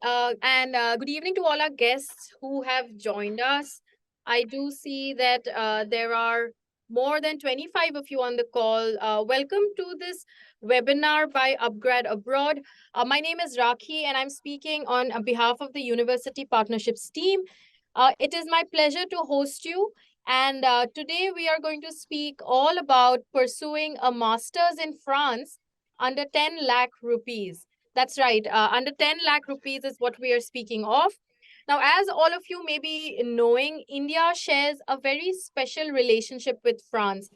Hi, and good evening to all our guests who have joined us. I do see that there are more than 25 of you on the call. Welcome to this webinar by upGrad Abroad. My name is Rakhi, and I'm speaking on behalf of the University Partnerships team. It is my pleasure to host you. And today we are going to speak all about pursuing a master's in France under 10 lakh rupees. That's right. Under 10 lakh rupees is what we are speaking of. Now, as all of you may be knowing, India shares a very special relationship with France.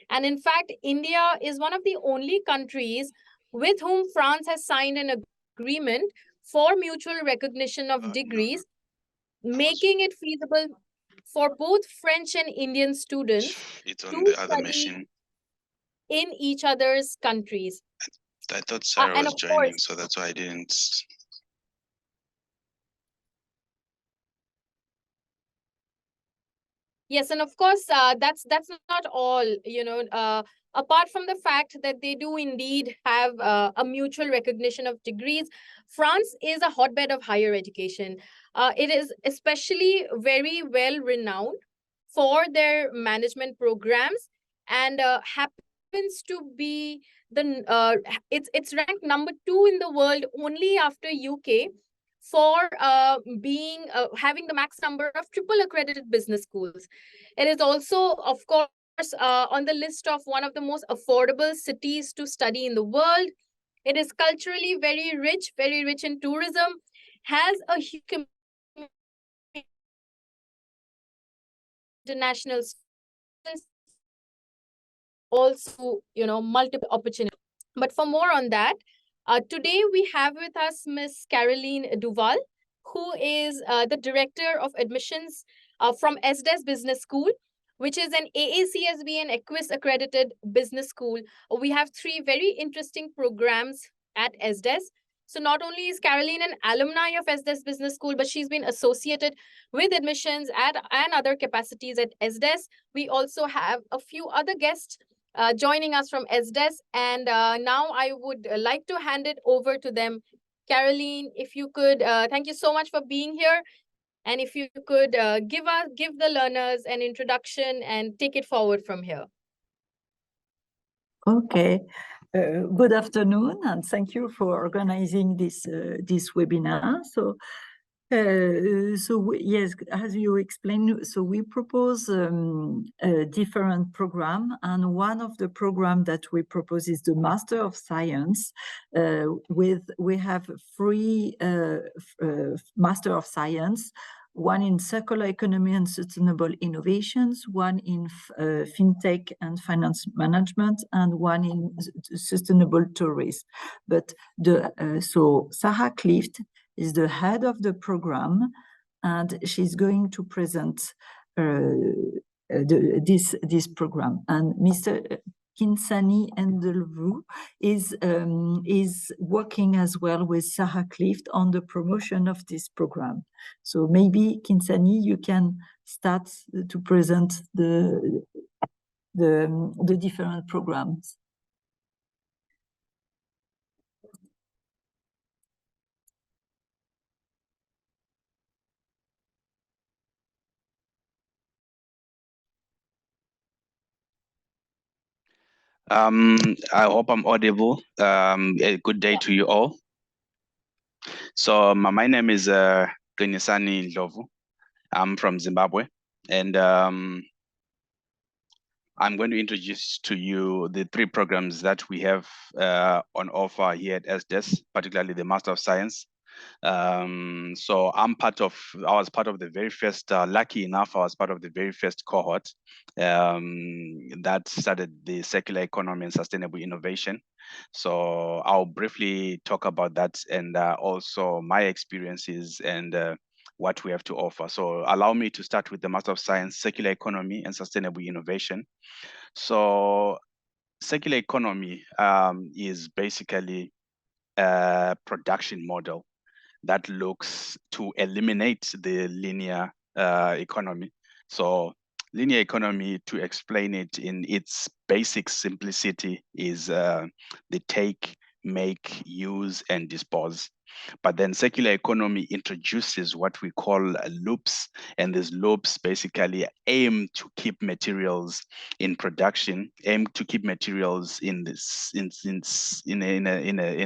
And in fact, India is one of the only countries with whom France has signed an agreement for mutual recognition of degrees, making it feasible for both French and Indian students It's on to the other study machine. in each other's countries. I thought Sarah And was of joining, course, so that's why I didn't. yes, and of course, that's not all. Apart from the fact that they do indeed have a mutual recognition of degrees, France is a hotbed of higher education. It is especially very well renowned for their management programs, and happens to be it's ranked number 2 in the world, only after UK, for being having the max number of triple accredited business schools. It is also, of course, on the list of one of the most affordable cities to study in the world. It is culturally very rich in tourism, has a huge international students, also, multiple opportunities. But for more on that, today we have with us Miss Caroline Duval, who is the Director of Admissions from ESDES Business School, which is an AACSB and EQUIS accredited business school. We have 3 very interesting programs at ESDES. So not only is Caroline an alumni of ESDES Business School, but she's been associated with admissions and other capacities at ESDES. We also have a few other guests joining us from ESDES. And now I would like to hand it over to them. Caroline, if you could, thank you so much for being here. And if you could give the learners an introduction and take it forward from here. Okay. Good afternoon, and thank you for organizing this webinar. Yes, as you explained, so we propose a different program, and one of the program that we propose is the Master of Science. We have 3 Master of Science. One in circular economy and sustainable innovations, one in fintech and finance management, and one in sustainable tourism. But so Sarah Clift is the head of the program, and she's going to present this program. And Mr. Kinani is working as well with Sarah Clift on the promotion of this program. So maybe Kinani, you can start to present the different programs. I hope I'm audible. A good day to you all. So my name is Kinani Ndlovu. I'm from Zimbabwe, and I'm going to introduce to you the 3 programs that we have on offer here at ESDES, particularly the Master of Science. So I was part of the very first, lucky enough, I was part of the very first cohort that started the circular economy and sustainable innovation. So I'll briefly talk about that, and also my experiences and what we have to offer. So allow me to start with the Master of Science, Circular Economy and Sustainable Innovation. So circular economy is basically a production model that looks to eliminate the linear economy. So linear economy, to explain it in its basic simplicity, is the take, make, use, and dispose. But then circular economy introduces what we call loops, and these loops basically aim to keep materials in production, aim to keep materials in this in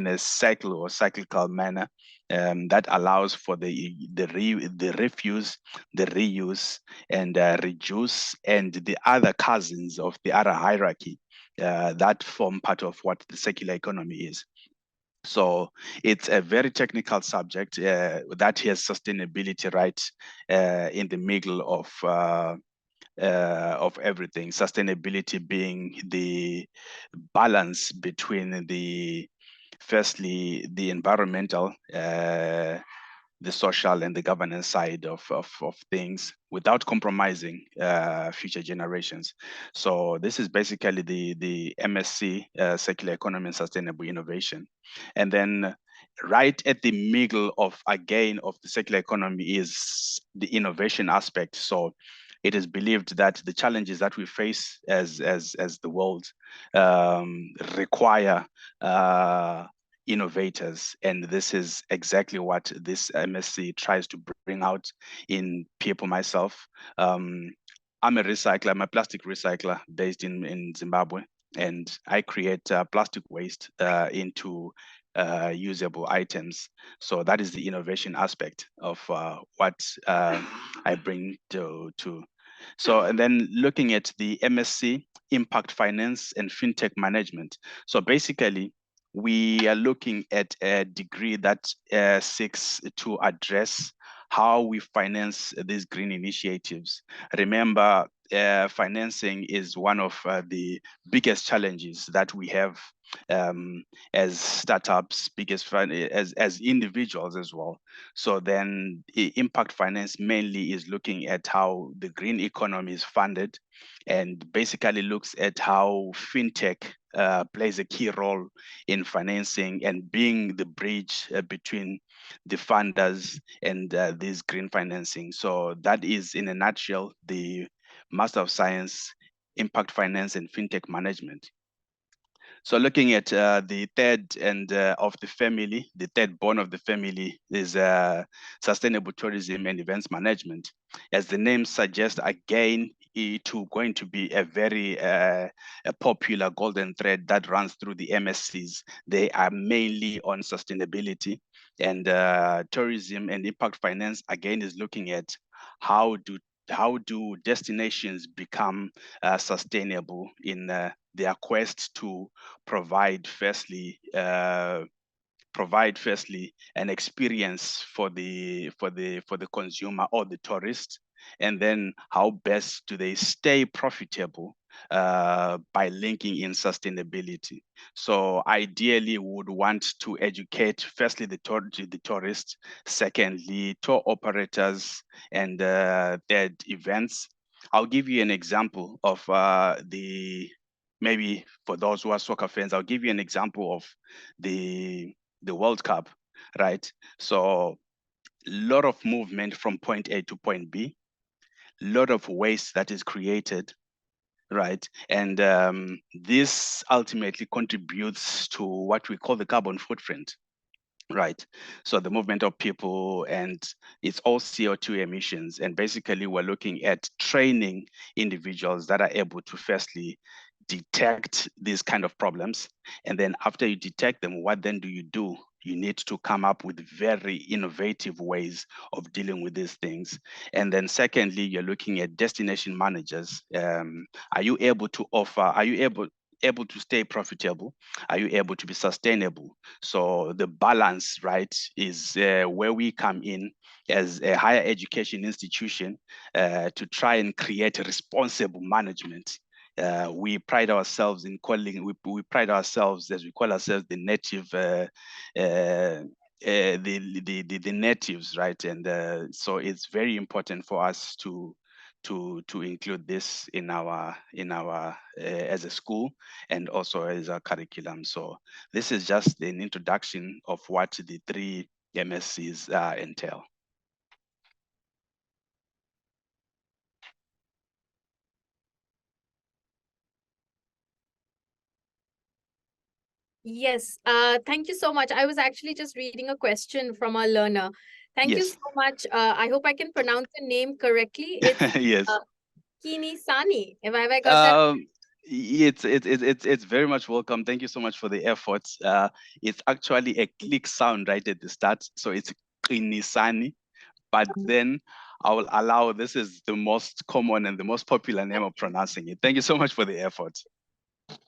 a cycle or cyclical manner. That allows for the refuse, the reuse, and reduce, and the other cousins of the other hierarchy that form part of what the circular economy is. So it's a very technical subject that has sustainability right in the middle of everything. Sustainability being the balance between firstly, the environmental, the social and the governance side of things without compromising future generations. So this is basically the MSc, Circular Economy and Sustainable Innovation. And then right at the middle of the circular economy is the innovation aspect. So it is believed that the challenges that we face as the world require innovators, and this is exactly what this MSc tries to bring out in people. Myself, I'm a recycler. I'm a plastic recycler based in Zimbabwe, and I create plastic waste into usable items. So that is the innovation aspect of what I bring to. So, and then looking at the MSc Impact Finance and Fintech Management. So basically, we are looking at a degree that seeks to address how we finance these green initiatives. Remember, financing is one of the biggest challenges that we have as startups, as individuals as well. So then impact finance mainly is looking at how the green economy is funded, and basically looks at how fintech plays a key role in financing and being the bridge between the funders and this green financing. So that is, in a nutshell, the Master of Science, Impact Finance and Fintech Management. So looking at the third and of the family, the third born of the family is sustainable tourism and events management. As the name suggests, again, it is going to be a very a popular golden thread that runs through the MSCs. They are mainly on sustainability, and tourism and impact finance again is looking at how do destinations become sustainable in their quest to provide firstly an experience for the consumer or the tourist, and then how best do they stay profitable by linking in sustainability. So ideally we would want to educate firstly the tourist, secondly tour operators, and third events. I'll give you an example of maybe for those who are soccer fans, I'll give you an example of the World Cup, right? So a lot of movement from point A to point B, a lot of waste that is created, right? And this ultimately contributes to what we call the carbon footprint, right? So the movement of people, and it's all CO2 emissions. And basically we're looking at training individuals that are able to firstly detect these kind of problems. And then after you detect them, what then do? You need to come up with very innovative ways of dealing with these things. And then secondly, you're looking at destination managers. Are you able to stay profitable? Are you able to be sustainable? So the balance, right, is where we come in as a higher education institution to try and create a responsible management. We pride ourselves in calling, we pride ourselves, as we call ourselves, the native, the natives, right? And so it's very important for us to include this in our as a school and also as a curriculum. So this is just an introduction of what the three MSCs entail. Yes, thank you so much. I was actually just reading a question from a learner. Thank you Yes. so much. I hope I can pronounce the name correctly. It's Yes. Kinani. Have I got that? It's very much welcome. Thank you so much for the efforts. It's actually a click sound right at the start, so it's Kinisani. But then I will allow, this is the most common and the most popular name of pronouncing it. Thank you so much for the effort.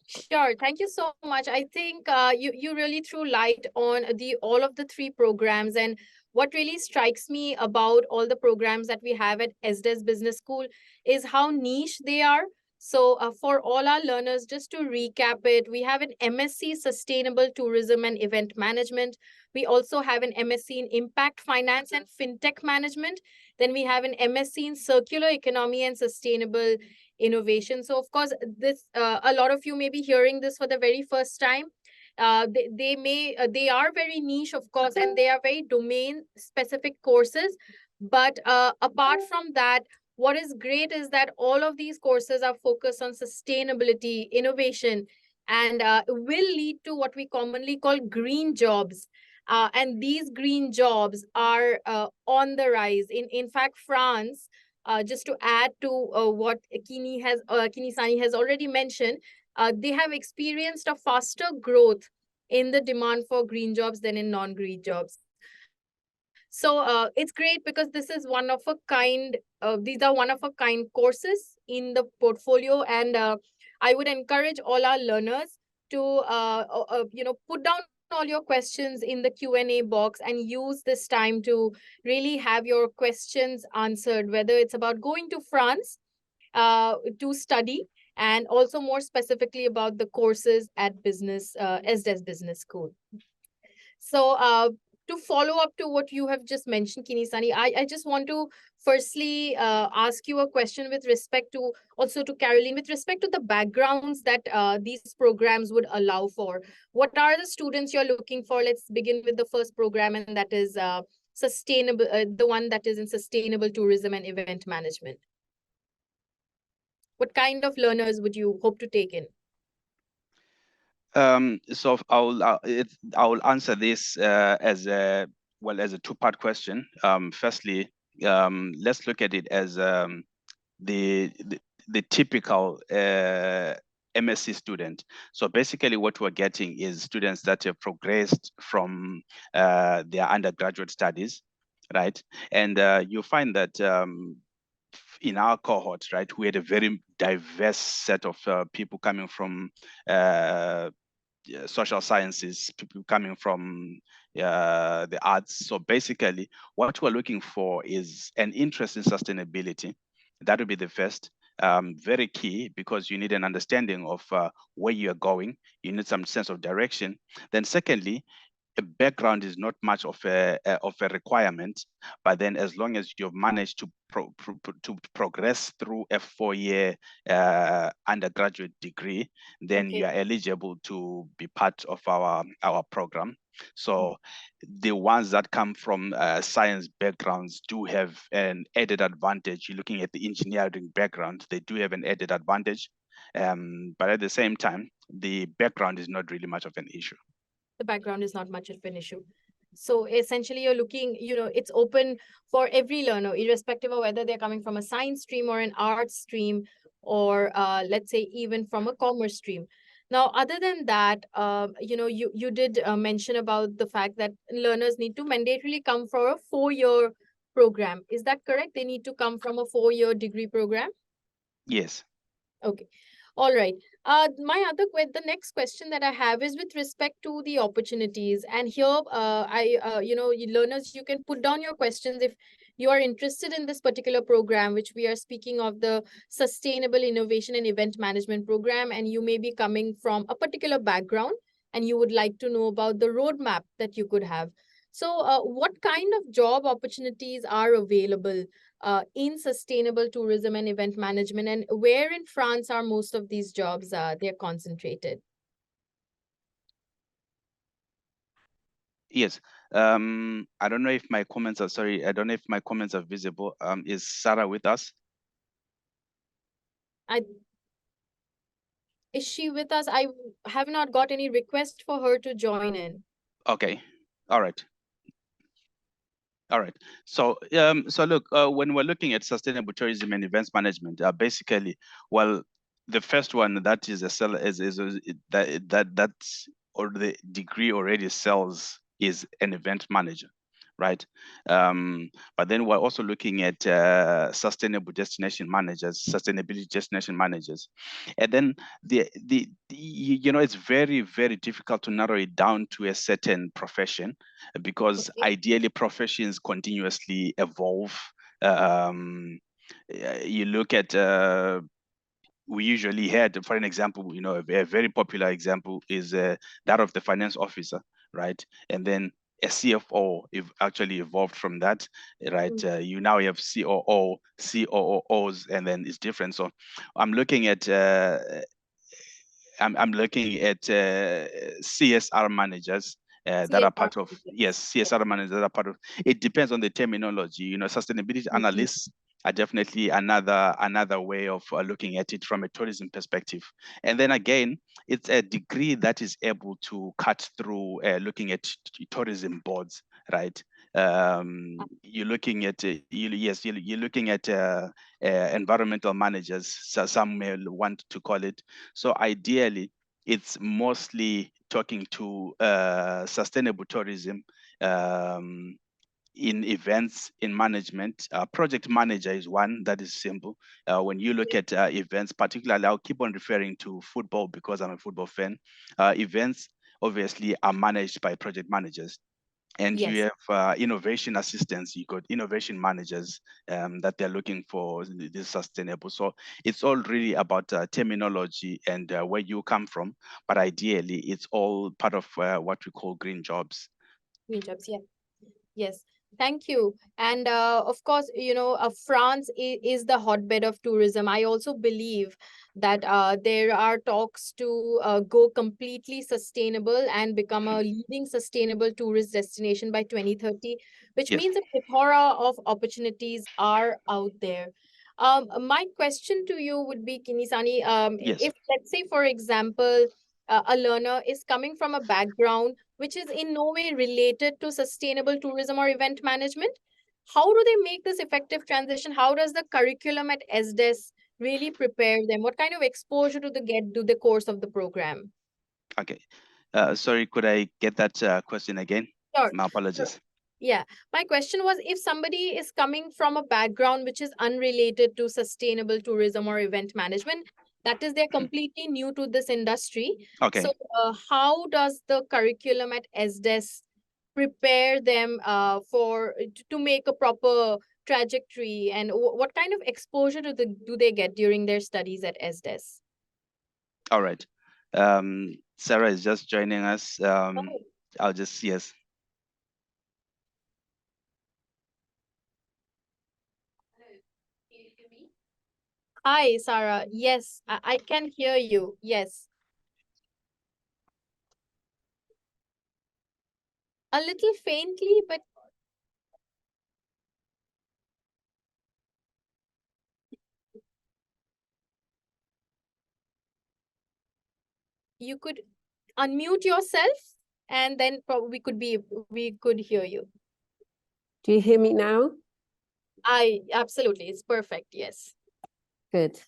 Sure. Thank you so much. I think you really threw light on the all of the three programs, and what really strikes me about all the programs that we have at ESDES Business School is how niche they are. So for all our learners, just to recap it, we have an MSc Sustainable Tourism and Event Management. We also have an MSc in Impact Finance and Fintech Management. Then we have an MSc in Circular Economy and Sustainable Innovation. So of course, this a lot of you may be hearing this for the very first time. They are very niche, of course, and they are very domain specific courses. But apart from that, what is great is that all of these courses are focused on sustainability, innovation, and will lead to what we commonly call green jobs. And these green jobs are on the rise. In fact, France, just to add to what Kini-Sani has already mentioned, they have experienced a faster growth in the demand for green jobs than in non-green jobs. So it's great because this is one of a kind. These are one of a kind courses in the portfolio, and I would encourage all our learners to put down all your questions in the Q&A box and use this time to really have your questions answered, whether it's about going to France to study, and also more specifically about the courses at ESDES Business School. So to follow up to what you have just mentioned, Kini-Sani, I just want to firstly ask you a question with respect to, also to Caroline, with respect to the backgrounds that these programs would allow for. What are the students you're looking for? Let's begin with the first program, and that is sustainable, the one that is in sustainable tourism and event management. What kind of learners would you hope to take in? So I will answer this as a two-part question. Firstly, let's look at it as the typical MSc student. So basically what we're getting is students that have progressed from their undergraduate studies, right? And you find that in our cohort, right, we had a very diverse set of people coming from social sciences, people coming from the arts. So basically, what we're looking for is an interest in sustainability. That would be the first. Very key, because you need an understanding of where you're going. You need some sense of direction. Then secondly, a background is not much of a requirement, but then as long as you've managed to progress through a 4-year undergraduate degree, then you are eligible to be part of our program. So the ones that come from science backgrounds do have an added advantage. You're looking at the engineering background, they do have an added advantage. But at the same time, the background is not really much of an issue. The background is not much of an issue. So essentially, you're looking, it's open for every learner, irrespective of whether they're coming from a science stream or an arts stream, or let's say even from a commerce stream. Now, other than that, you did mention about the fact that learners need to mandatorily come for a 4-year program. Is that correct? They need to come from a 4-year degree program? Yes. Okay. All right. The next question that I have is with respect to the opportunities. And here, learners, you can put down your questions if you are interested in this particular program, which we are speaking of, the Sustainable Innovation and Event Management Program. And you may be coming from a particular background, and you would like to know about the roadmap that you could have. So what kind of job opportunities are available in sustainable tourism and event management, and where in France are most of these jobs they're concentrated? Yes. I don't know if my comments are visible. Is Sarah with us? Is she with us? I have not got any request for her to join in. Okay. All right. All right. So, so look, when we're looking at sustainable tourism and events management, basically, well, the first one that is that's or the degree already sells is an event manager, right? But then we're also looking at sustainable destination managers, sustainability destination managers, and then it's very, very difficult to narrow it down to a certain profession, because Okay. ideally professions continuously evolve. You look at we usually had, for an example, a very popular example is that of the finance officer, right? And then a CFO actually evolved from that, right? You now have COO, COOs, and then it's different. So I'm looking at I'm looking at CSR managers that are part of, yes, CSR managers that are part of. It depends on the terminology. Sustainability analysts are definitely another way of looking at it from a tourism perspective. And then again, it's a degree that is able to cut through looking at tourism boards, right? You're looking at you're looking at environmental managers, so some may want to call it. So ideally, it's mostly talking to sustainable tourism in events, in management. Project manager is one that is simple. When you look at events, particularly, I'll keep on referring to football because I'm a football fan. Events obviously are managed by project managers. And Yes. you have innovation assistants, you got innovation managers that they're looking for this sustainable. So it's all really about terminology and where you come from. But ideally, it's all part of what we call green jobs. Green jobs, yeah. Yes, thank you. And of course, France is the hotbed of tourism. I also believe that there are talks to go completely sustainable and become a leading sustainable tourist destination by 2030, which Yes. means a plethora of opportunities are out there. My question to you would be, Kinisani, Yes. if let's say, for example, a learner is coming from a background which is in no way related to sustainable tourism or event management, how do they make this effective transition? How does the curriculum at ESDES really prepare them? What kind of exposure do they get to the course of the program? Okay. Sorry, could I get that question again? Sure. My apologies. Yeah, my question was, if somebody is coming from a background which is unrelated to sustainable tourism or event management, that is, they're completely new to this industry. Okay. So, how does the curriculum at ESDES prepare them to make a proper trajectory, and what kind of exposure do they get during their studies at ESDES? All right. Sarah is just joining us. I'll just, yes. Hi, Sarah. Yes, I can hear you. Yes. A little faintly, but you could unmute yourself, and then probably we could hear you. Do you hear me now? Absolutely, it's perfect. Yes. Good.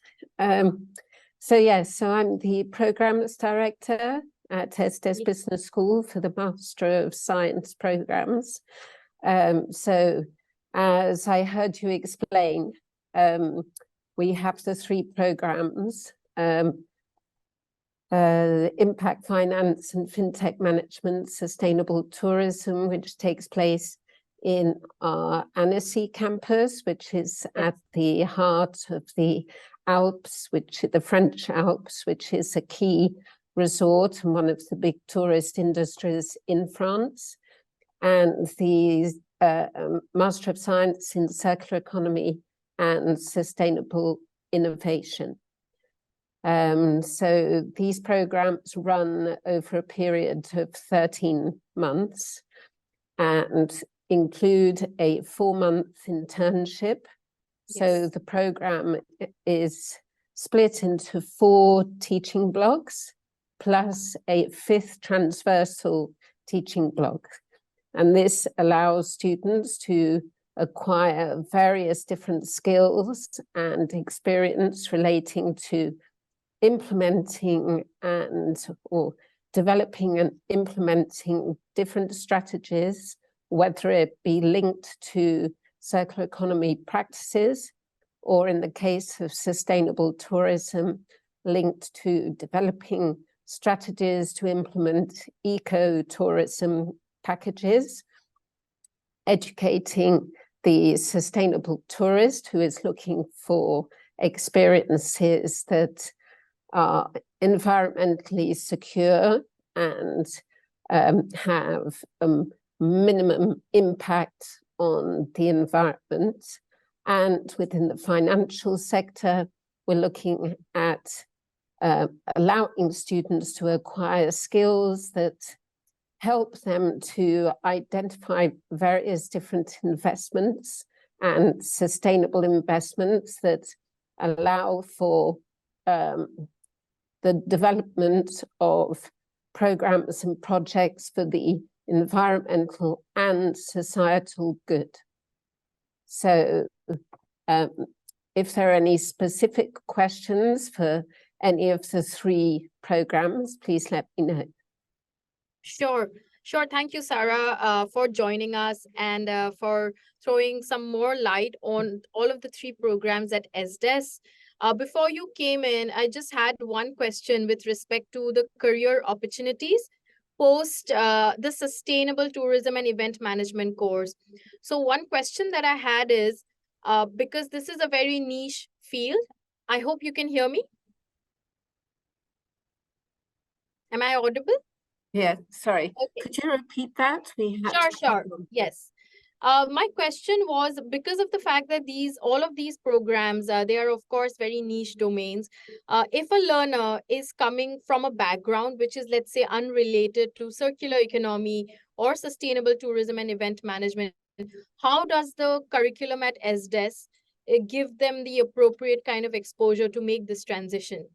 So I'm the Programs Director at ESDES Business School for the Master of Science programs. So as I heard you explain, we have the three programs, Impact Finance and Fintech Management, Sustainable Tourism, which takes place in our Annecy campus, which is at the heart of the Alps, the French Alps, which is a key resort and one of the big tourist industries in France, and the Master of Science in Circular Economy and Sustainable Innovation. So these programs run over a period of 13 months and include a 4-month internship. So the program is split into 4 teaching blocks, plus a 5th transversal teaching block. And this allows students to acquire various different skills and experience relating to implementing or developing and implementing different strategies, whether it be linked to circular economy practices, or in the case of sustainable tourism, linked to developing strategies to implement eco-tourism packages, educating the sustainable tourist who is looking for experiences that are environmentally secure and have a minimum impact on the environment. And within the financial sector, we're looking at allowing students to acquire skills that help them to identify various different investments and sustainable investments that allow for the development of programs and projects for the environmental and societal good. So if there are any specific questions for any of the 3 programs, please let me know. Sure. Thank you, Sarah, for joining us and for throwing some more light on all of the 3 programs at ESDES. Before you came in, I just had one question with respect to the career opportunities post the Sustainable Tourism and Event Management course. So one question that I had is, because this is a very niche field, I hope you can hear me. Am I audible? Yeah, sorry. Okay. Could you repeat that? Sure. Yes. My question was, because of the fact that all of these programs, they are of course very niche domains. If a learner is coming from a background which is, let's say, unrelated to circular economy or sustainable tourism and event management, how does the curriculum at ESDES give them the appropriate kind of exposure to make this transition?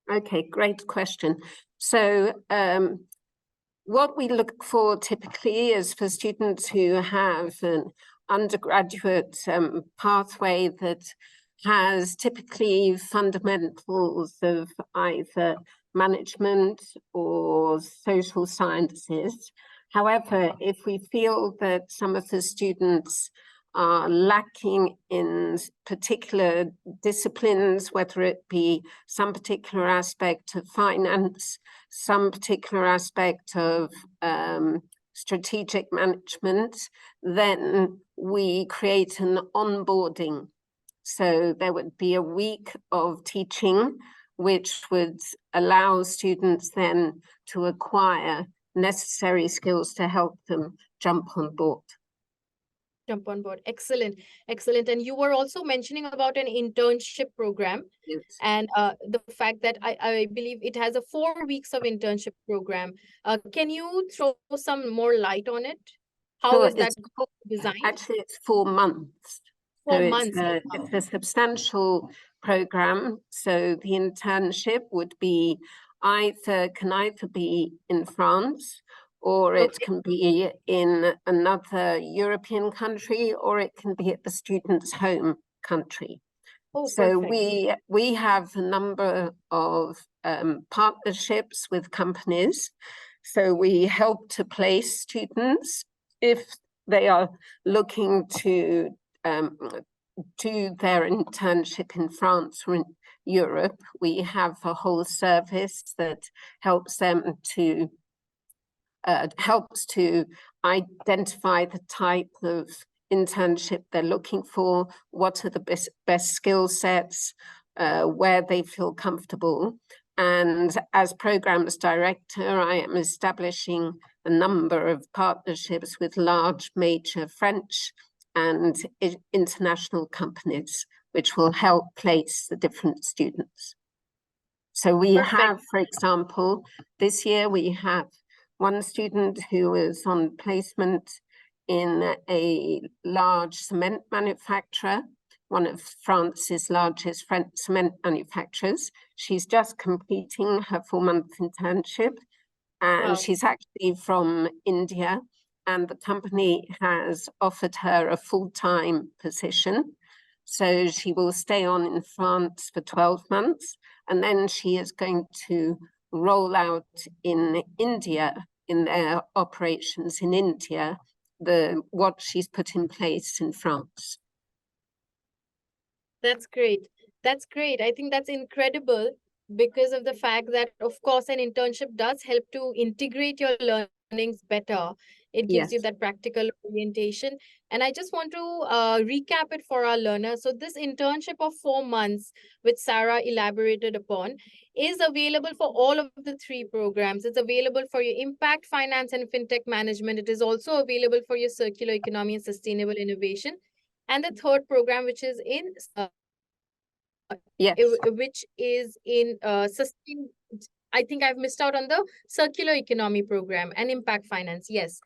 Okay, great question. So what we look for typically is for students who have an undergraduate pathway that has typically fundamentals of either management or social sciences. However, if we feel that some of the students are lacking in particular disciplines, whether it be some particular aspect of finance, some particular aspect of strategic management, then we create an onboarding. So there would be a week of teaching, which would allow students then to acquire necessary skills to help them jump on board. Excellent. And you were also mentioning about an internship program. Yes. And the fact that I believe it has a 4 weeks of internship program. Can you throw some more light on it? How is that designed? Actually, it's 4 months. 4 months. It's a substantial program. So the internship would be can either be in France, or it can be in another European country, or it can be at the student's home country. So we have a number of partnerships with companies. So we help to place students if they are looking to do their internship in France or in Europe. We have a whole service that helps them to identify the type of internship they're looking for, what are the best skill sets, where they feel comfortable. And as programs director, I am establishing a number of partnerships with large major French and international companies, which will help place the different students. So we have, for example, this year we have one student who is on placement in a large cement manufacturer one of France's largest cement manufacturers. She's just completing her 4-month internship, and she's actually from India, and the company has offered her a full-time position. So she will stay on in France for 12 months, and then she is going to roll out in India, in their operations in India, what she's put in place in France. That's great. That's great. I think that's incredible because of the fact that, of course, an internship does help to integrate your learnings better. It gives you that practical orientation. And I just want to recap it for our learners. So this internship of 4 months, which Sarah elaborated upon, is available for all of the 3 programs. It's available for your impact, finance, and fintech management. It is also available for your circular economy and sustainable innovation. And the 3rd program, which is in I think I've missed out on the circular economy program and impact finance. Yes.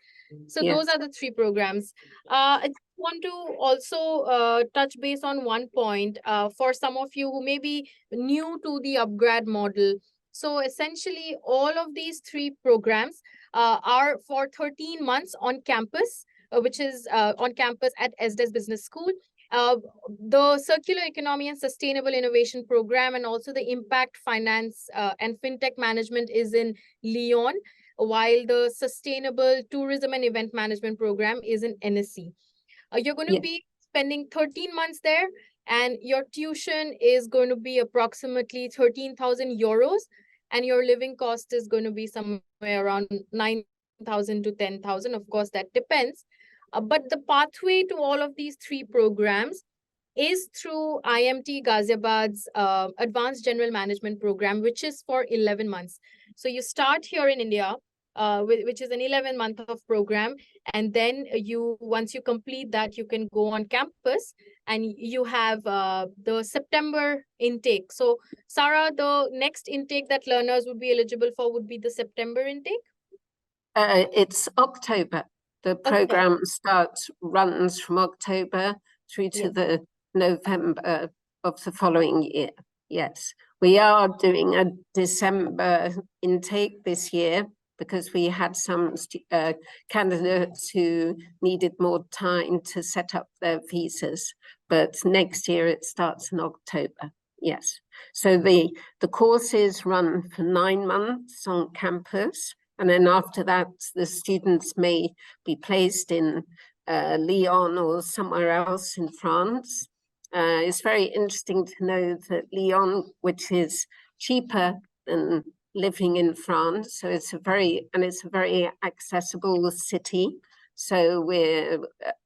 So those are the 3 programs. I want to also touch base on one point for some of you who may be new to the upGrad model. So essentially, all of these 3 programs are for 13 months on campus, which is on campus at ESDES Business School. The Circular Economy and Sustainable Innovation Program and also the Impact Finance and Fintech Management is in Lyon, while the Sustainable Tourism and Event Management Program is in NSC. You're going to be spending 13 months there, and your tuition is going to be approximately 13,000 euros, and your living cost is going to be somewhere around 9,000 to 10,000. Of course, that depends. But the pathway to all of these 3 programs is through IMT Ghaziabad's Advanced General Management Program, which is for 11 months. So you start here in India, which is an 11-month of program. And then once you complete that, you can go on campus and you have the September intake. So Sarah, the next intake that learners would be eligible for would be the September intake? It's October. The program runs from October through to the November of the following year. Yes, we are doing a December intake this year because we had some candidates who needed more time to set up their visas. But next year it starts in October. Yes. So the courses run for 9 months on campus. And then after that, the students may be placed in Lyon or somewhere else in France. It's very interesting to know that Lyon, which is cheaper than living in France, so it's a very accessible city. So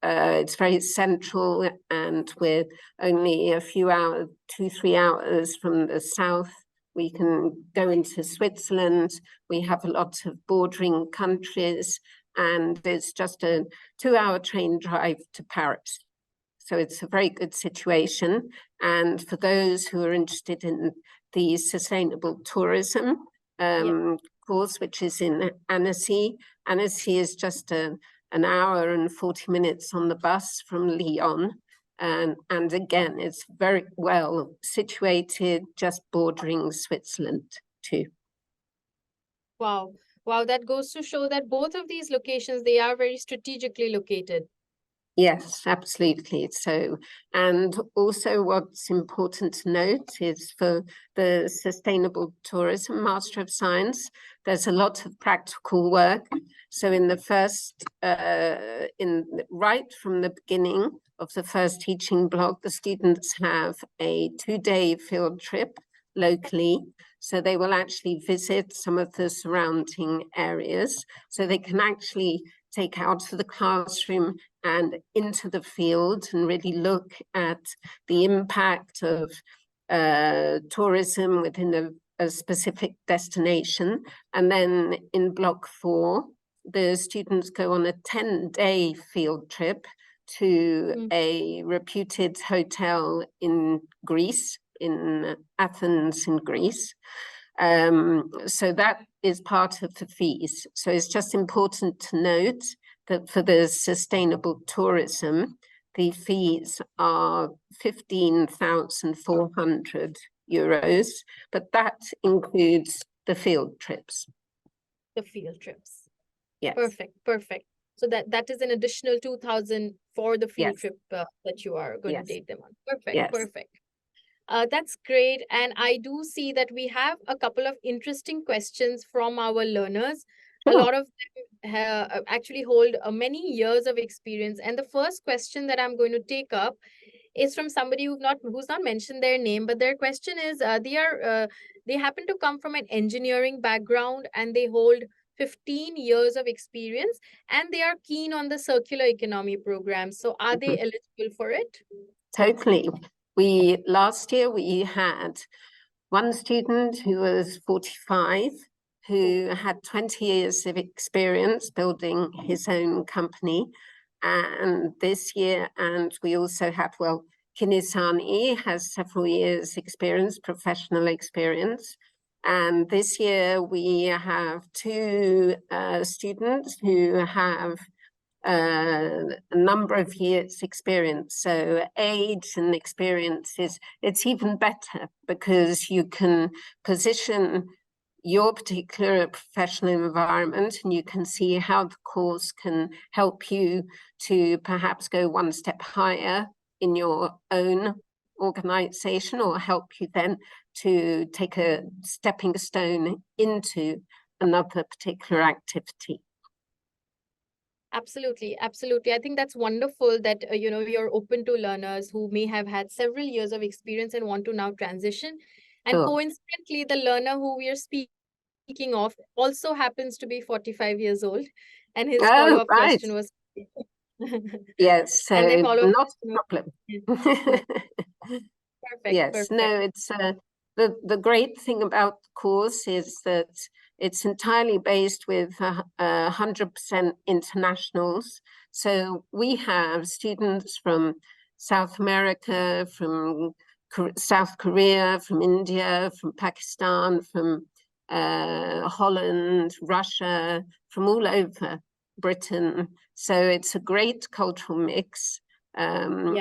it's very central, and we're only a few hours, 2-3 hours from the south. We can go into Switzerland. We have a lot of bordering countries, and it's just a 2-hour train drive to Paris. So it's a very good situation. And for those who are interested in the sustainable tourism course, which is in Annecy, Annecy is just an hour and 40 minutes on the bus from Lyon. And again, it's very well situated, just bordering Switzerland too. Wow. Wow, that goes to show that both of these locations, they are very strategically located. Yes, absolutely. So, and also what's important to note is for the Sustainable Tourism Master of Science, there's a lot of practical work. So in the first, right from the beginning of the first teaching block, the students have a 2-day field trip locally. So they will actually visit some of the surrounding areas. So they can actually take out of the classroom and into the field and really look at the impact of tourism within a specific destination. And then in block 4, the students go on a 10-day field trip to a reputed hotel in Greece, in Athens in Greece. So that is part of the fees. So it's just important to note that for the sustainable tourism, the fees are €15,400, but that includes the field trips. The field trips. Yes. Perfect. So that is an additional 2,000 for the field Yes. trip that you are going to Yes. take them on. Perfect. Yes. Perfect. That's great. And I do see that we have a couple of interesting questions from our learners. A Sure. lot of them actually hold many years of experience. And the first question that I'm going to take up is from somebody who's not mentioned their name, but their question is they happen to come from an engineering background and they hold 15 years of experience and they are keen on the circular economy program. So are they eligible for it? Totally. Last year we had one student who was 45, who had 20 years of experience building his own company. And this year, and we also have, Kinani has several years experience, professional experience. And this year we have two students who have a number of years experience. So age and experience it's even better because you can position your particular professional environment and you can see how the course can help you to perhaps go one step higher in your own organization or help you then to take a stepping stone into another particular activity. Absolutely. I think that's wonderful that you're open to learners who may have had several years of experience and want to now transition. And Sure. coincidentally, the learner who we are speaking of also happens to be 45 years old, and his follow-up question was. Yes, so and they follow not a problem. Perfect. No, it's the great thing about the course is that it's entirely based with 100% internationals. So we have students from South America, from South Korea, from India, from Pakistan, from Holland, Russia, from all over Britain. So it's a great cultural mix,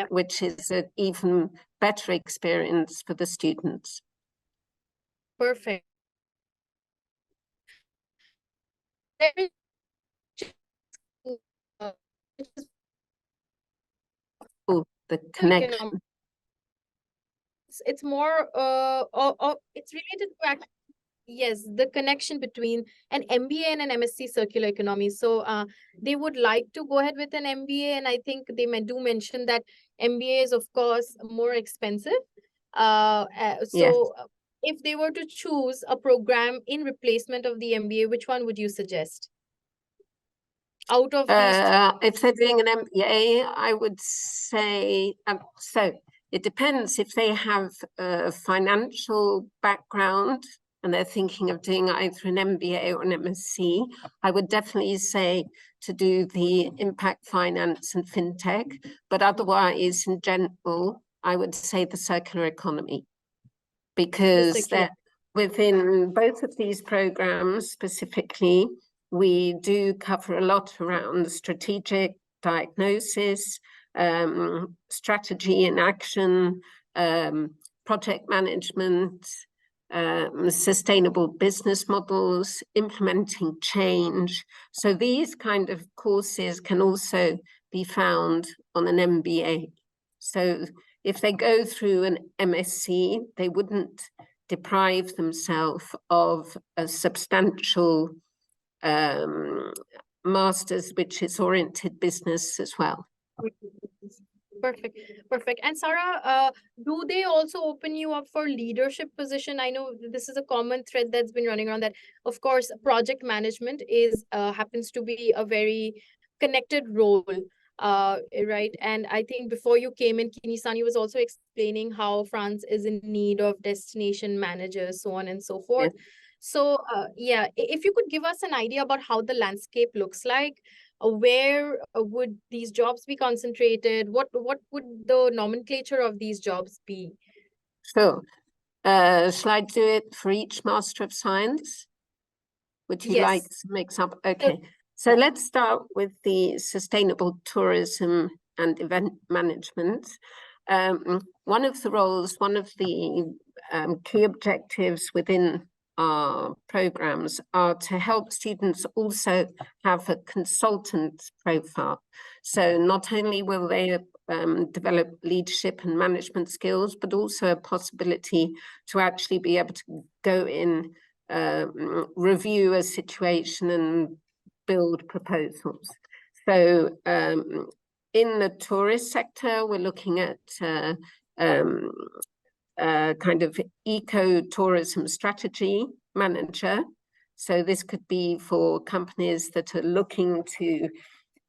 which is an even better experience for the students. Perfect. Oh, the connection. It's more it's related to yes, the connection between an MBA and an MSc circular economy. So they would like to go ahead with an MBA, and I think they do mention that MBA is of course more expensive. If they were to choose a program in replacement of the MBA, which one would you suggest? Out of these if they're doing an MBA, I would say so. It depends if they have a financial background and they're thinking of doing either an MBA or an MSc. I would definitely say to do the impact finance and fintech, but otherwise, in general, I would say the circular economy, because that within both of these programs specifically, we do cover a lot around strategic diagnosis, strategy and action, project management, sustainable business models, implementing change. So these kind of courses can also be found on an MBA. So if they go through an MSc, they wouldn't deprive themselves of a substantial master's, which is oriented business as well. Perfect. And Sarah, do they also open you up for leadership position? I know this is a common thread that's been running around that, of course, project management is happens to be a very connected role, right? And I think before you came in, Kinani was also explaining how France is in need of destination managers, so on and so forth. Yes. So, if you could give us an idea about how the landscape looks like, where would these jobs be concentrated? What would the nomenclature of these jobs be? Sure. Shall I do it for each Master of Science? Would you like some example? Okay. So let's start with the sustainable tourism and event management. One of the key objectives within our programs are to help students also have a consultant profile. So not only will they develop leadership and management skills, but also a possibility to actually be able to go in, review a situation and build proposals. So in the tourist sector, we're looking at kind of eco-tourism strategy manager. So this could be for companies that are looking to,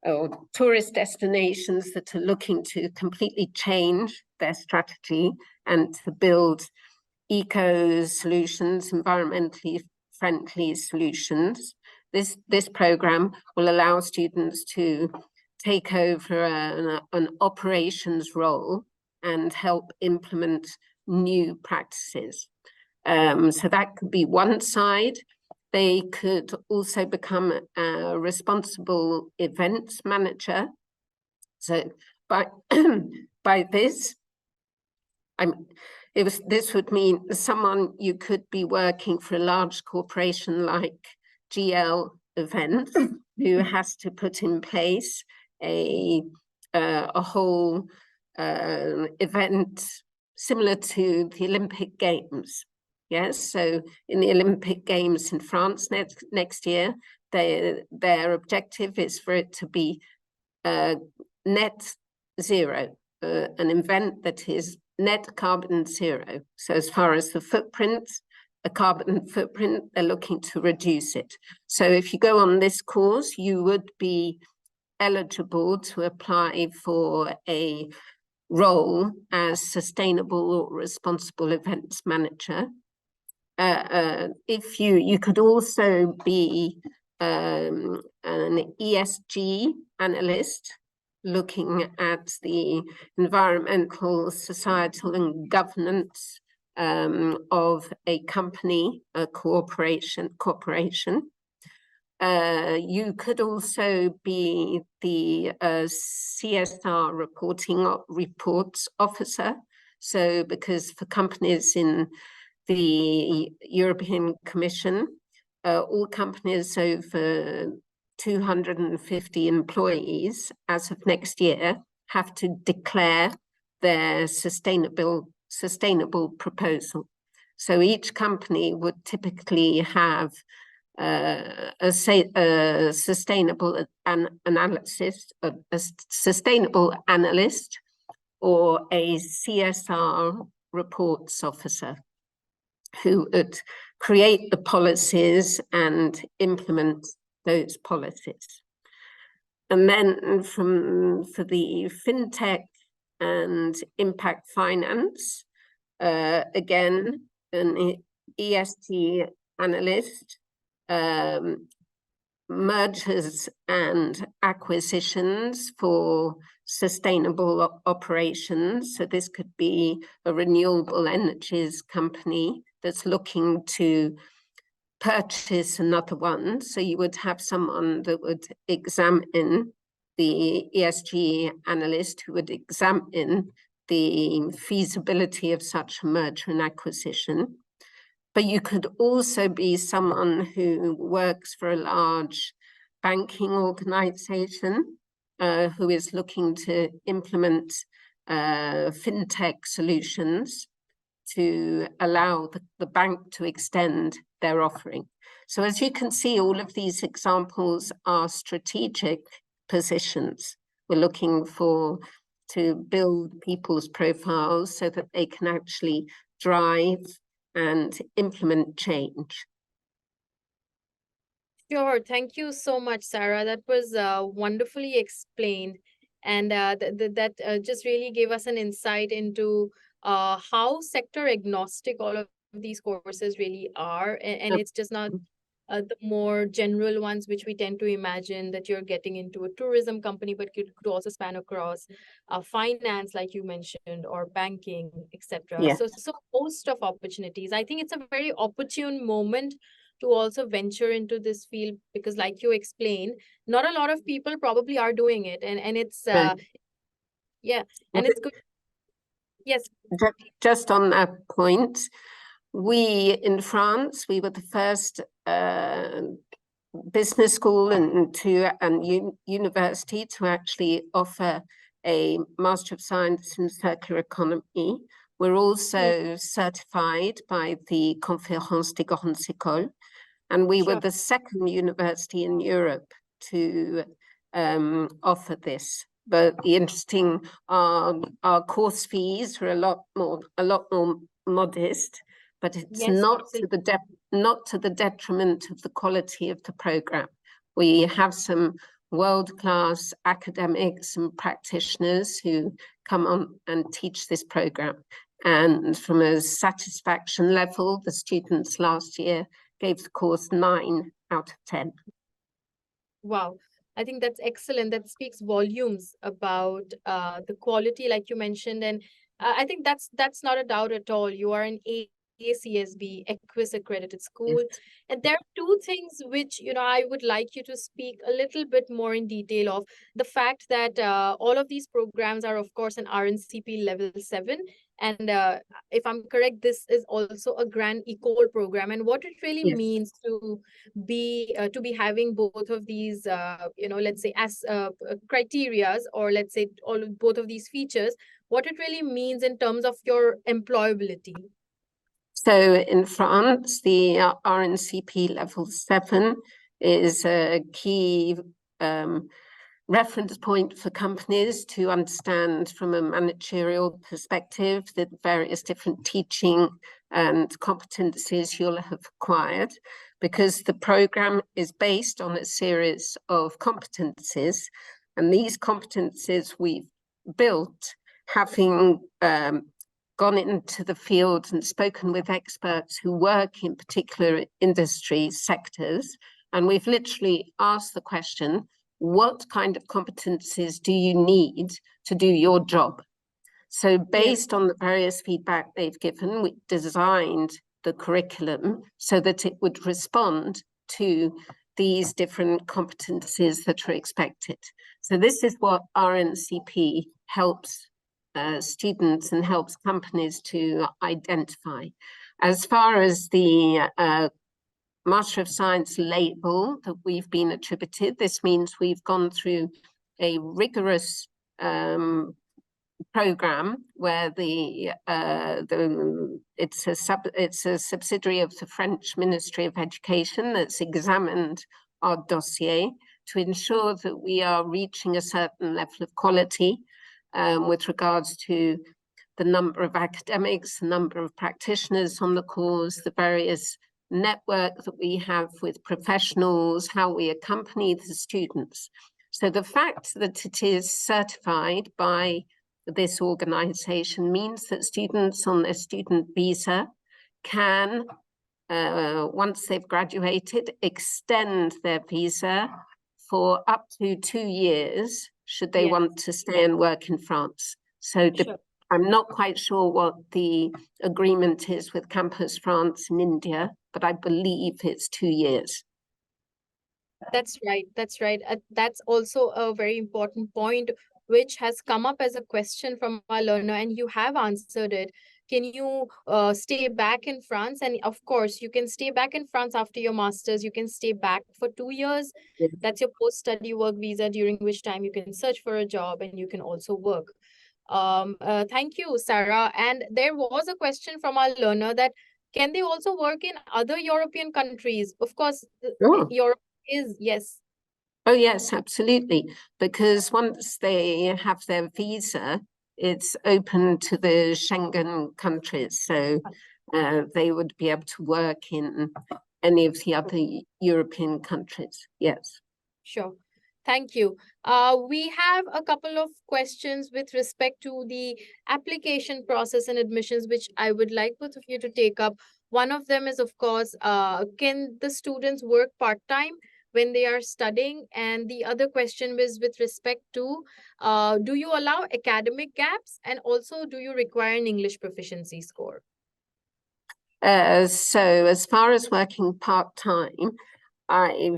or tourist destinations that are looking to completely change their strategy and to build eco solutions, environmentally friendly solutions. This program will allow students to take over an operations role and help implement new practices. So that could be one side. They could also become a responsible events manager. So by this, this would mean you could be working for a large corporation like GL Events, who has to put in place a whole event similar to the Olympic Games. Yes, so in the Olympic Games in France next year, their objective is for it to be net zero, an event that is net carbon zero. So as far as the footprint, a carbon footprint, they're looking to reduce it. So if you go on this course, you would be eligible to apply for a role as sustainable or responsible events manager. If you could also be an ESG analyst, looking at the environmental, societal, and governance of a company, a corporation. You could also be the CSR reports officer. So because for companies in the European Commission, all companies over 250 employees as of next year have to declare their sustainable proposal. So each company would typically have a sustainable analysis, a sustainable analyst, or a CSR reports officer who would create the policies and implement those policies. And then for the Fintech and impact finance, again, an ESG analyst, mergers and acquisitions for sustainable operations. So this could be a renewable energies company that's looking to purchase another one. So you would have someone that would examine, the ESG analyst who would examine the feasibility of such a merger and acquisition. But you could also be someone who works for a large banking organization who is looking to implement fintech solutions to allow the bank to extend their offering. So as you can see, all of these examples are strategic positions. We're looking to build people's profiles so that they can actually drive and implement change. Sure. Thank you so much, Sarah. That was wonderfully explained. And that just really gave us an insight into how sector agnostic all of these courses really are. And it's just not the more general ones, which we tend to imagine that you're getting into a tourism company, but it could also span across finance, like you mentioned, or banking, etc. Yeah. So host of opportunities. I think it's a very opportune moment to also venture into this field, because like you explained, not a lot of people probably are doing it. And it's Right. Yeah, and it's good. Yes. Just on that point, we in France, we were the first business school and university to actually offer a Master of Science in Circular Economy. We're also certified by the Conférence des Grandes Écoles, and we were the second university in Europe to offer this. But the interesting, our course fees are a lot more modest, but it's not to the detriment of the quality of the program. We have some world-class academics and practitioners who come on and teach this program. And from a satisfaction level, the students last year gave the course 9 out of 10. Wow. I think that's excellent. That speaks volumes about the quality, like you mentioned. And I think that's not a doubt at all. You are an ACSB, EQUIS accredited school. Yes. And there are two things which, I would like you to speak a little bit more in detail of. The fact that all of these programs are, of course, an RNCP level 7. And if I'm correct, this is also a Grand École program. And what it really means to be having both of these, let's say as criterias, or let's say both of these features, what it really means in terms of your employability. So in France, the RNCP level 7 is a key reference point for companies to understand from a managerial perspective the various different teaching and competencies you'll have acquired, because the program is based on a series of competencies, and these competencies we've built having gone into the field and spoken with experts who work in particular industry sectors, and we've literally asked the question, what kind of competencies do you need to do your job? So based on the various feedback they've given, we designed the curriculum so that it would respond to these different competencies that are expected. So this is what RNCP helps students and helps companies to identify. As far as the Master of Science label that we've been attributed, this means we've gone through a rigorous program where it's a subsidiary of the French Ministry of Education that's examined our dossier to ensure that we are reaching a certain level of quality with regards to the number of academics, the number of practitioners on the course, the various network that we have with professionals, how we accompany the students. So the fact that it is certified by this organization means that students on their student visa can, once they've graduated, extend their visa for up to 2 years, should they want to stay and work in France. So I'm not quite sure what the agreement is with Campus France in India, but I believe it's 2 years. That's right. That's right. That's also a very important point, which has come up as a question from our learner, and you have answered it. Can you stay back in France? And of course, you can stay back in France after your master's. You can stay back for 2 years. Yes. That's your post-study work visa, during which time you can search for a job and you can also work. Thank you, Sarah. And there was a question from our learner that can they also work in other European countries? Of course, Europe is, yes. Oh, yes, absolutely. Because once they have their visa, it's open to the Schengen countries. So they would be able to work in any of the other European countries. Yes. Sure. Thank you. We have a couple of questions with respect to the application process and admissions, which I would like both of you to take up. One of them is, of course, can the students work part-time when they are studying? And the other question was with respect to, do you allow academic gaps? And also, do you require an English proficiency score? So as far as working part-time, I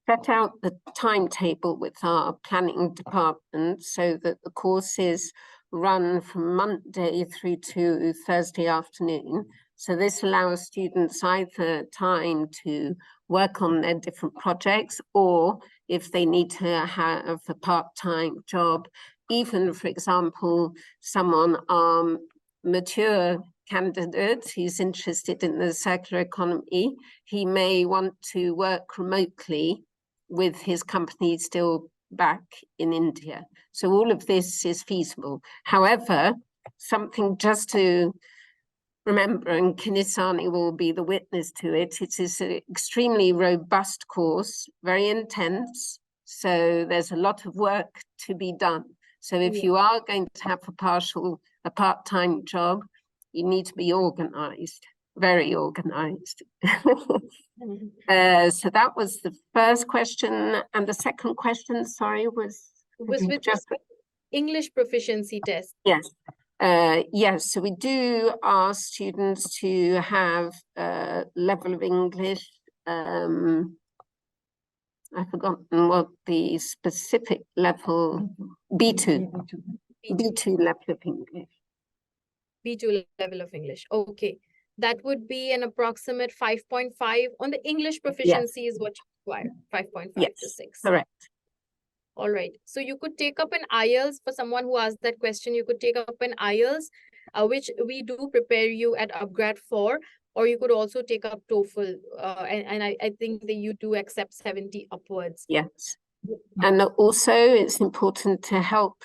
set out the timetable with our planning department so that the courses run from Monday through to Thursday afternoon. So this allows students either time to work on their different projects, or if they need to have a part-time job, even, for example, someone mature candidate who's interested in the circular economy, he may want to work remotely with his company still back in India. So all of this is feasible. However, something just to remember, and Kinani will be the witness to it, it is an extremely robust course, very intense. So there's a lot of work to be done. So if you are going to have a part-time job, you need to be organized, very organized. So that was the first question. And the second question, sorry, was with just English proficiency test. Yes. Yes, so we do ask students to have a level of English. I've forgotten what the specific level, B2 level of English. B2 level of English. Okay. That would be an approximate 5.5 on the English proficiency is what you require, 5.5 to 6. Correct. All right. So you could take up an IELTS for someone who asked that question. You could take up an IELTS, which we do prepare you at upGrad for, or you could also take up TOEFL. And I think that you do accept 70 upwards. Yes. And also it's important to help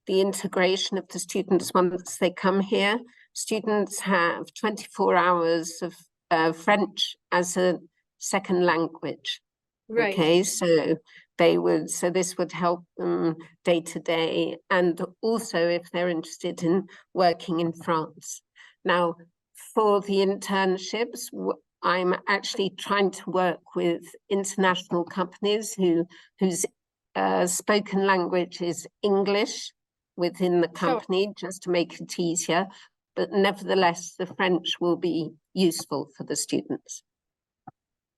the integration of the students once they come here. Students have 24 hours of French as a second language. Right. Okay, so this would help them day to day, and also if they're interested in working in France. Now, for the internships, I'm actually trying to work with international companies whose spoken language is English within the company, just to make it easier. But nevertheless, the French will be useful for the students.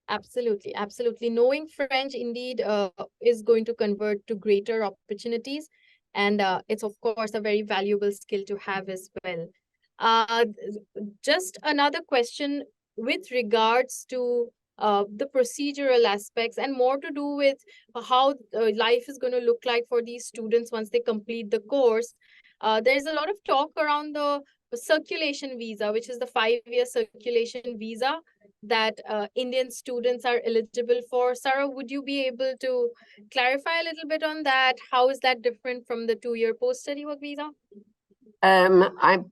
Absolutely, absolutely. Knowing French indeed is going to convert to greater opportunities. And it's, of course, a very valuable skill to have as well. Just another question with regards to the procedural aspects and more to do with how life is going to look like for these students once they complete the course. There's a lot of talk around the circulation visa, which is the 5-year circulation visa that Indian students are eligible for. Sarah, would you be able to clarify a little bit on that? How is that different from the 2-year post-study work visa? I'm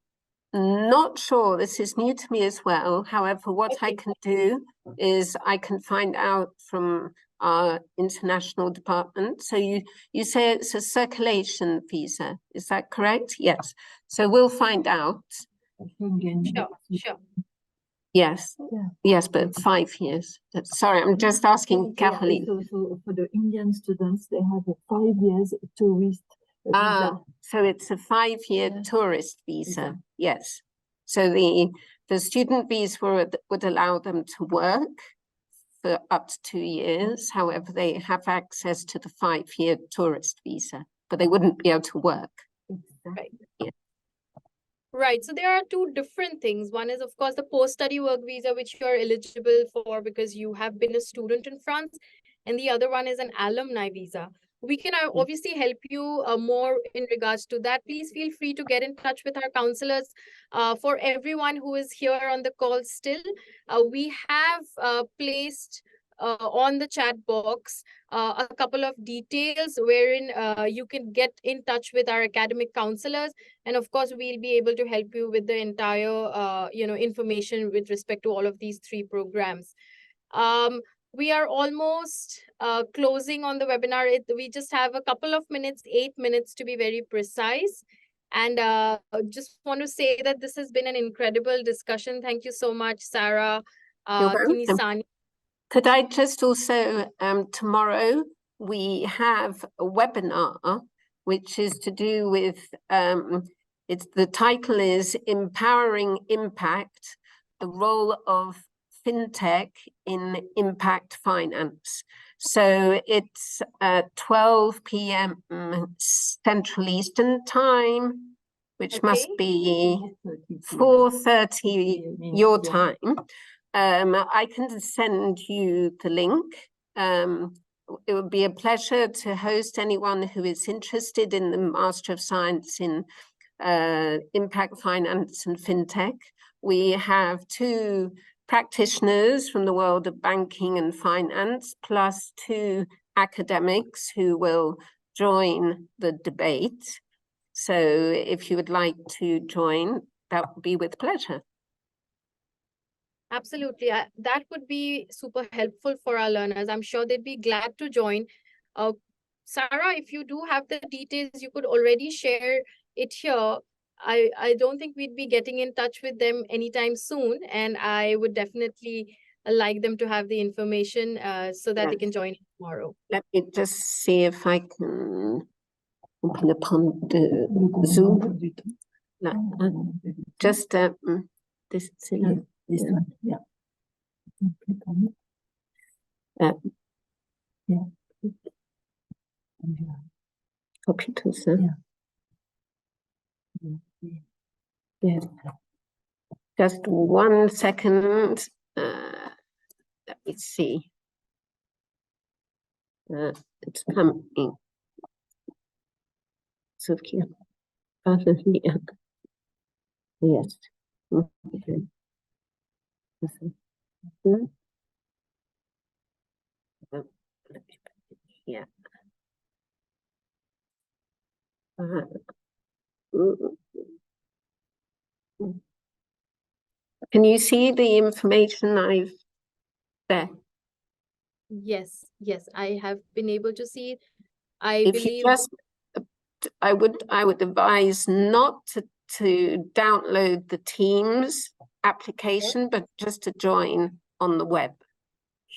not sure. This is new to me as well. However, what I can do is I can find out from our international department. So you say it's a circulation visa, is that correct? Yes. So we'll find out. Sure. Yes, yes, but 5 years. Sorry, I'm just asking Caroline. So for the Indian students, they have a 5 years tourist visa. So it's a 5-year tourist visa. Yes. So the student visa would allow them to work for up to 2 years. However, they have access to the 5-year tourist visa, but they wouldn't be able to work. Right. Yeah. Right. So there are two different things. One is, of course, the post-study work visa, which you are eligible for because you have been a student in France. And the other one is an alumni visa. We can obviously help you more in regards to that. Please feel free to get in touch with our counselors. For everyone who is here on the call still, we have placed on the chat box a couple of details wherein you can get in touch with our academic counselors, and of course we'll be able to help you with the entire information with respect to all of these 3 programs. We are almost closing on the webinar. We just have a couple of minutes, 8 minutes to be very precise. And just want to say that this has been an incredible discussion. Thank you so much, Sarah, Kinani. Could I just also, tomorrow we have a webinar, which is to do with, the title is Empowering Impact, the Role of Fintech in Impact Finance. So it's 12 p.m. Central Eastern Time, which must Okay. be 4:30 your time. I can send you the link. It would be a pleasure to host anyone who is interested in the Master of Science in Impact Finance and Fintech. We have 2 practitioners from the world of banking and finance, plus 2 academics who will join the debate. So if you would like to join, that would be with pleasure. Absolutely. That would be super helpful for our learners. I'm sure they'd be glad to join. Sarah, if you do have the details, you could already share it here. I don't think we'd be getting in touch with them anytime soon, and I would definitely like them to have the information so that they can join tomorrow. Let me just see if I can open upon the Zoom. No, just this. This one, yeah. Click on it. Yeah. Copy to Zoom. Yes. Just 1 second. Let me see. It's coming. Sophia. Yes. Okay. Yeah. Can you see the information I've there? Yes, I have been able to see it. I If believe you just, I would advise not to download the Teams application, but just to join on the web.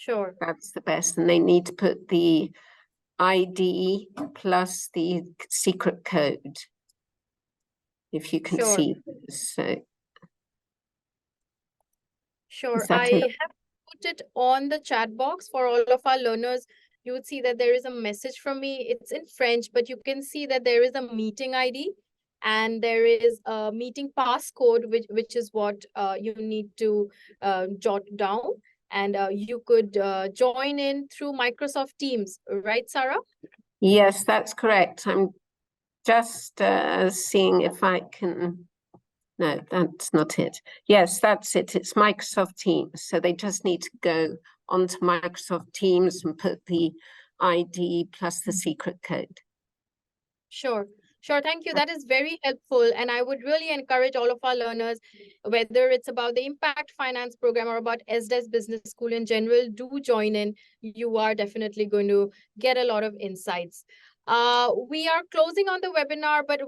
sure. That's the best, and they need to put the ID plus the secret code. If you can Sure. see this, so Sure. is that I it? have put it on the chat box for all of our learners. You would see that there is a message from me. It's in French, but you can see that there is a meeting ID and there is a meeting passcode, which is what you need to jot down. And you could join in through Microsoft Teams, right, Sarah? Yes, that's correct. I'm just seeing if I can. No, that's not it. Yes, that's it. It's Microsoft Teams. So they just need to go onto Microsoft Teams and put the ID plus the secret code. Sure. Thank you. That is very helpful. And I would really encourage all of our learners, whether it's about the Impact Finance program or about ESDES Business School in general, do join in. You are definitely going to get a lot of insights. We are closing on the webinar, but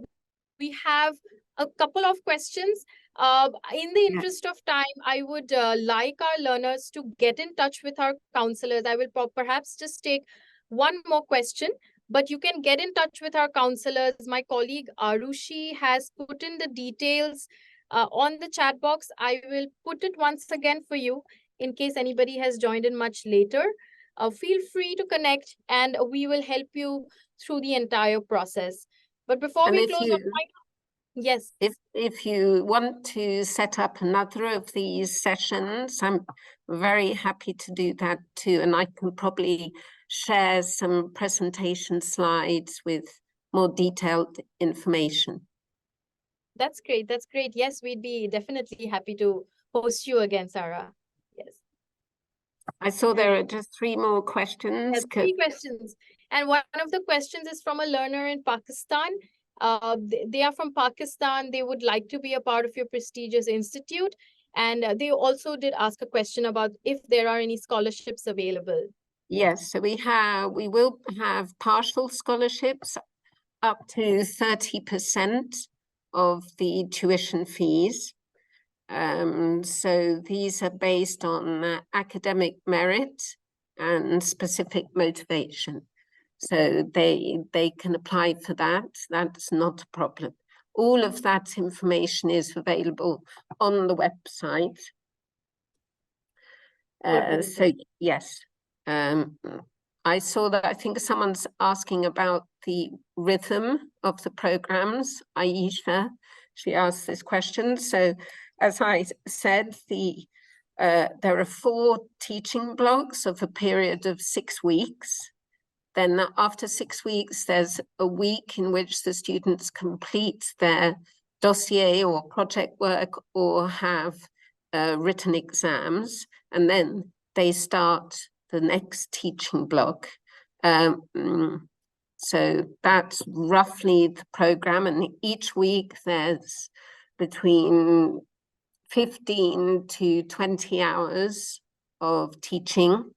we have a couple of questions. In the interest of time, I would like our learners to get in touch with our counselors. I will perhaps just take one more question. But you can get in touch with our counselors. My colleague Arushi has put in the details on the chat box. I will put it once again for you in case anybody has joined in much later. Feel free to connect and we will help you through the entire process. But before we close on yes. If you want to set up another of these sessions, I'm very happy to do that too. And I can probably share some presentation slides with more detailed information. That's great. That's great. Yes, we'd be definitely happy to host you again, Sarah. Yes. I saw there are just 3 more questions. Yes, 3 questions. And one of the questions is from a learner in Pakistan. They are from Pakistan. They would like to be a part of your prestigious institute. And they also did ask a question about if there are any scholarships available. Yes, so we will have partial scholarships up to 30% of the tuition fees. So these are based on academic merit and specific motivation. So they can apply for that. That's not a problem. All of that information is available on the website. So yes. I saw that I think someone's asking about the rhythm of the programs. Aisha, she asked this question. So as I said, there are 4 teaching blocks of a period of 6 weeks. Then after 6 weeks, there's a week in which the students complete their dossier or project work or have written exams, and then they start the next teaching block. So that's roughly the program, and each week there's between 15 to 20 hours of teaching,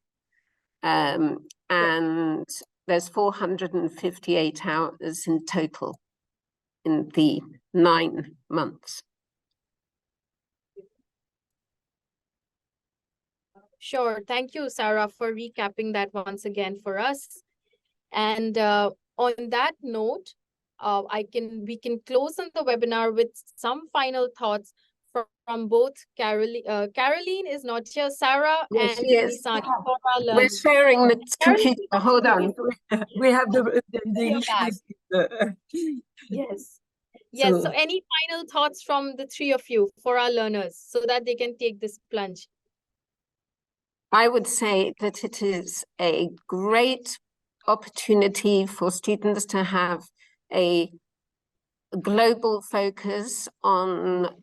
and there's 458 hours in total in the 9 months. Sure. Thank you, Sarah, for recapping that once again for us. And on that note, we can close on the webinar with some final thoughts from both Caroline. Caroline is not here, Sarah, Yes, and yes. Kinisani. We're sharing the computer. Hold on. We have the You're back. issue. Yes. Yes. So So- any final thoughts from the 3 of you for our learners so that they can take this plunge? I would say that it is a great opportunity for students to have a global focus on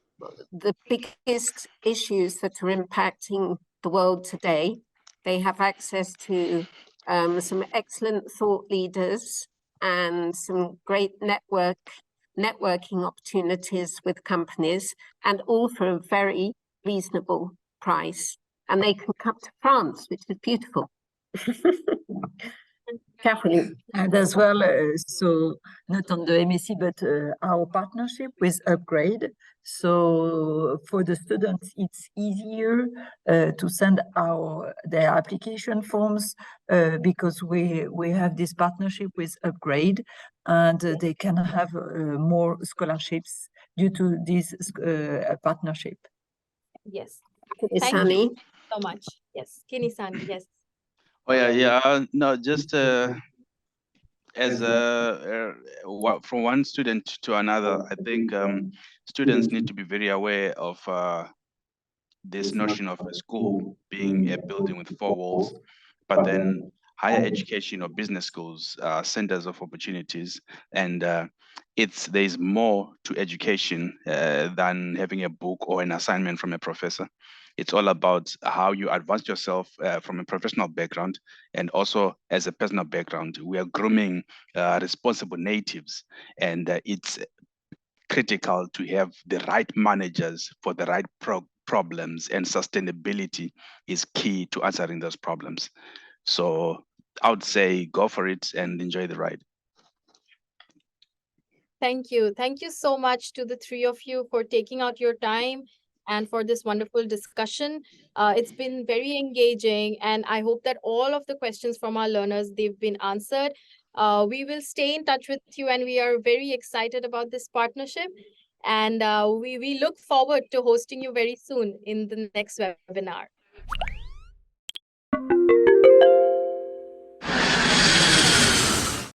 the biggest issues that are impacting the world today. They have access to some excellent thought leaders and some great networking opportunities with companies, and all for a very reasonable price. And they can come to France, which is beautiful. Kathleen. And as well, so not on the MSc, but our partnership with upGrad. So for the students, it's easier to send their application forms because we have this partnership with upGrad, and they can have more scholarships due to this partnership. Yes. Kinisani. Thank you so much. Yes. Kinisani, yes. Oh yeah. No, just as from one student to another, I think students need to be very aware of this notion of a school being a building with 4 walls, but then higher education or business schools are centers of opportunities, and there's more to education than having a book or an assignment from a professor. It's all about how you advance yourself from a professional background and also as a personal background. We are grooming responsible natives, and it's critical to have the right managers for the right problems, and sustainability is key to answering those problems. So I would say go for it and enjoy the ride. Thank you. Thank you so much to the 3 of you for taking out your time and for this wonderful discussion. It's been very engaging, and I hope that all of the questions from our learners, they've been answered. We will stay in touch with you, and we are very excited about this partnership. And we look forward to hosting you very soon in the next webinar.